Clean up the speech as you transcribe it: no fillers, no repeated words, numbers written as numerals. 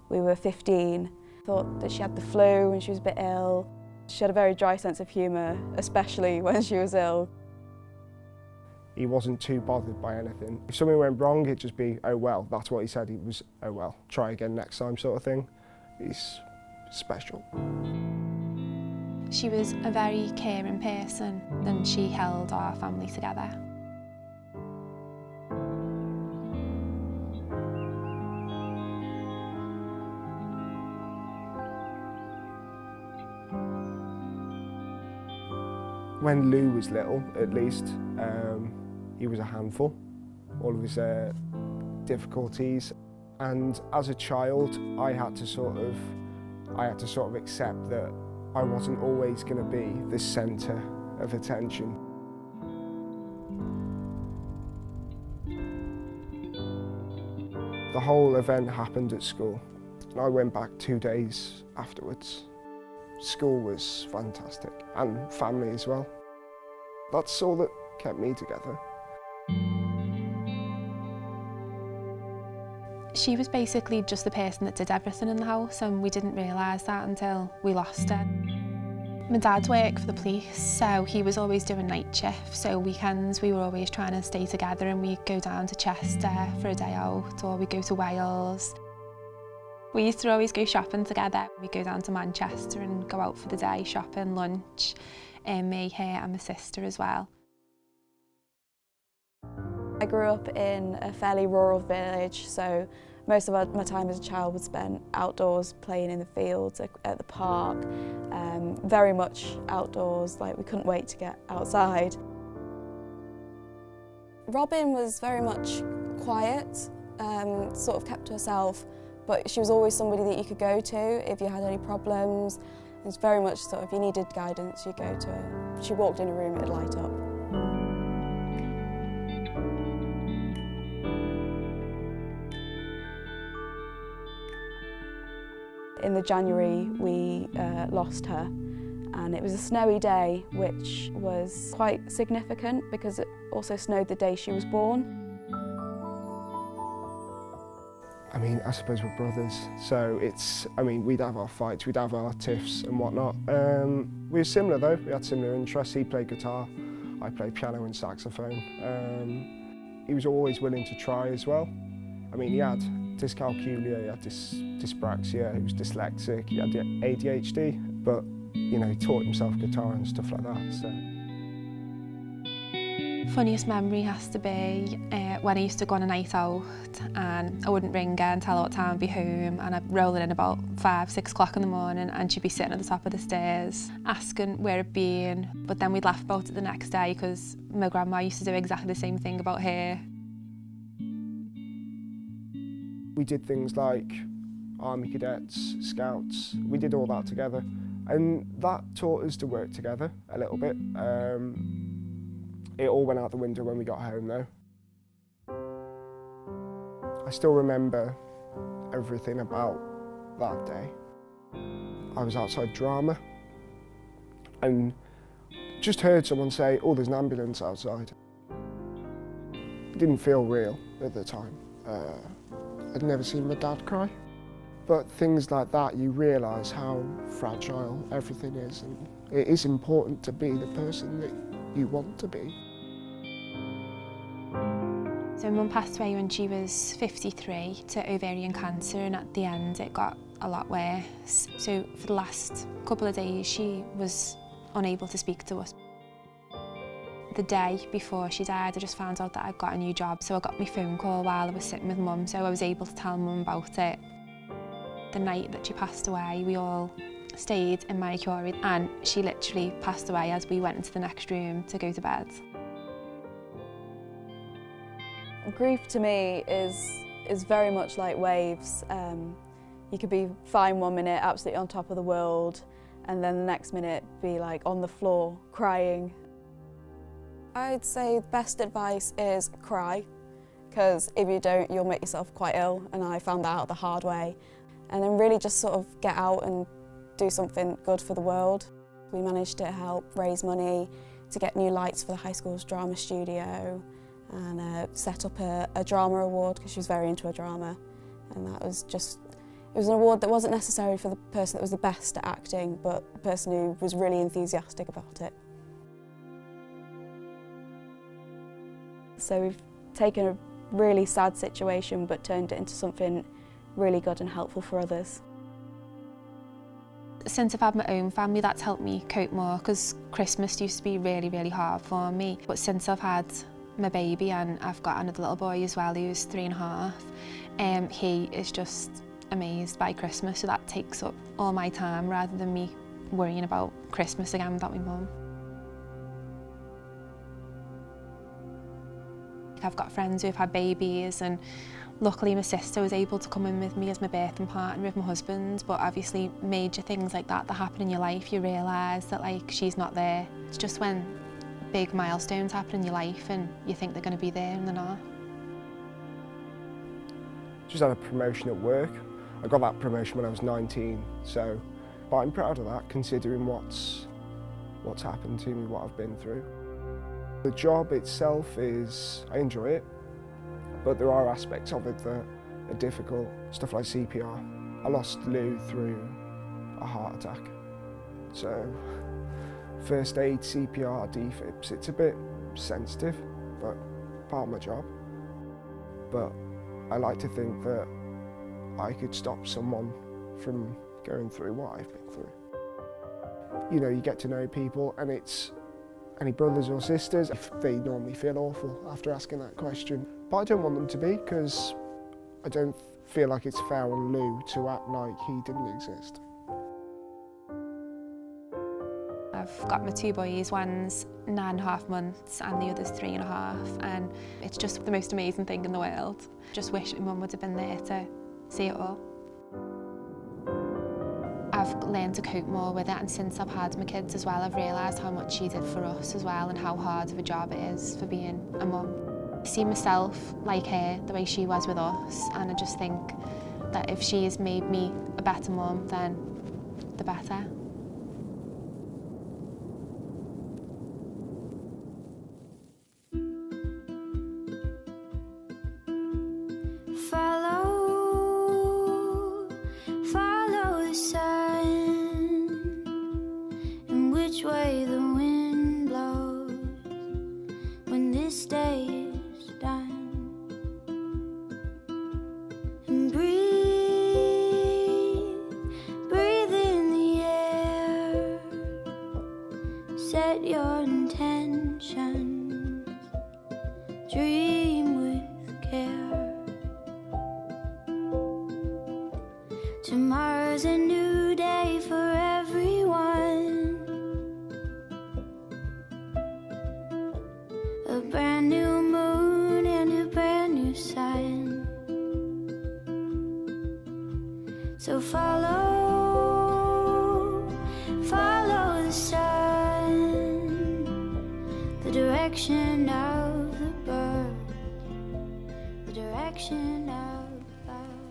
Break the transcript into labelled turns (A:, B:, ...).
A: We were 15, thought that she had the flu and she was a bit ill. She had a very dry sense of humour, especially when she was ill.
B: He wasn't too bothered by anything. If something went wrong, it'd just be, oh well, that's what he said. He was, oh well, try again next time sort of thing. He's special.
C: She was a very caring person and she held our family together.
B: When Lou was little, at least, he was a handful, all of his difficulties. And as a child, I had to sort of accept that I wasn't always going to be the centre of attention. The whole event happened at school. I went back 2 days afterwards. School was fantastic, and family as well. That's all that kept me together.
C: She was basically just the person that did everything in the house, and we didn't realise that until we lost her. My dad worked for the police, so he was always doing night shifts, so weekends we were always trying to stay together, and we'd go down to Chester for a day out, or we'd go to Wales. We used to always go shopping together. We'd go down to Manchester and go out for the day, shopping, lunch, me, her and my sister as well.
A: I grew up in a fairly rural village, so most of my time as a child was spent outdoors, playing in the fields, at the park, very much outdoors, like we couldn't wait to get outside. Robin was very much quiet, sort of kept to herself, but she was always somebody that you could go to if you had any problems. It's very much sort of, if you needed guidance, you go to her. She walked in a room, it'd light up. In the January, we lost her, and it was a snowy day, which was quite significant because it also snowed the day she was born.
B: I mean, I suppose we're brothers, so we'd have our fights, we'd have our tiffs and whatnot. We were similar though, we had similar interests. He played guitar, I played piano and saxophone. He was always willing to try as well. I mean, he had dyscalculia, he had dyspraxia, he was dyslexic, he had ADHD, but you know, he taught himself guitar and stuff like that. So.
C: Funniest memory has to be when I used to go on a night out and I wouldn't ring her and tell her what time I'd be home, and I'd roll in about 5, 6 o'clock in the morning and she'd be sitting at the top of the stairs asking where I'd been, but then we'd laugh about it the next day because my grandma used to do exactly the same thing about her.
B: We did things like army cadets, scouts, we did all that together, and that taught us to work together a little bit. It all went out the window when we got home though. I still remember everything about that day. I was outside drama and just heard someone say, oh, there's an ambulance outside. It didn't feel real at the time. I'd never seen my dad cry. But things like that, you realise how fragile everything is, and it is important to be the person that you want to be.
C: So my mum passed away when she was 53 to ovarian cancer, and at the end it got a lot worse. So for the last couple of days she was unable to speak to us. The day before she died, I just found out that I'd got a new job, so I got my phone call while I was sitting with Mum, so I was able to tell Mum about it. The night that she passed away, we all stayed in my curie, and she literally passed away as we went into the next room to go to bed.
A: Grief to me is very much like waves. You could be fine one minute, absolutely on top of the world, and then the next minute be like on the floor crying. I'd say the best advice is cry, because if you don't, you'll make yourself quite ill, and I found that out the hard way. And then really just sort of get out and do something good for the world. We managed to help raise money to get new lights for the high school's drama studio, and set up a drama award, because she was very into a drama. And that was just, it was an award that wasn't necessarily for the person that was the best at acting, but the person who was really enthusiastic about it. So we've taken a really sad situation but turned it into something really good and helpful for others.
C: Since I've had my own family, that's helped me cope more, because Christmas used to be really, really hard for me. But since I've had my baby, and I've got another little boy as well who's 3.5, he is just amazed by Christmas, so that takes up all my time rather than me worrying about Christmas again without my mum. I've got friends who have had babies, and luckily my sister was able to come in with me as my birthing partner with my husband, but obviously major things like that happen in your life, you realise that like she's not there. It's just when big milestones happen in your life and you think they're going to be there and they're not.
B: Just had a promotion at work. I got that promotion when I was 19, but I'm proud of that considering what's happened to me, what I've been through. The job itself I enjoy it, but there are aspects of it that are difficult. Stuff like CPR. I lost Lou through a heart attack. So first aid, CPR, defibs, it's a bit sensitive, but part of my job. But I like to think that I could stop someone from going through what I've been through. You know, you get to know people, and it's any brothers or sisters, they normally feel awful after asking that question. But I don't want them to be, because I don't feel like it's fair on Lou to act like he didn't exist.
C: I've got my two boys, one's 9.5 months and the other's 3.5, and it's just the most amazing thing in the world. Just wish my mum would have been there to see it all. I've learned to cope more with it, and since I've had my kids as well, I've realised how much she did for us as well and how hard of a job it is for being a mum. I see myself like her, the way she was with us, and I just think that if she has made me a better mum, then the better.
D: Follow the sun, and which way the wind blows when this day is done. And breathe in the air, set your intentions, dream with care. Tomorrow's a new day for everyone, a brand new moon and a brand new sun. So follow the sun, the direction of the bird, the direction of the cloud.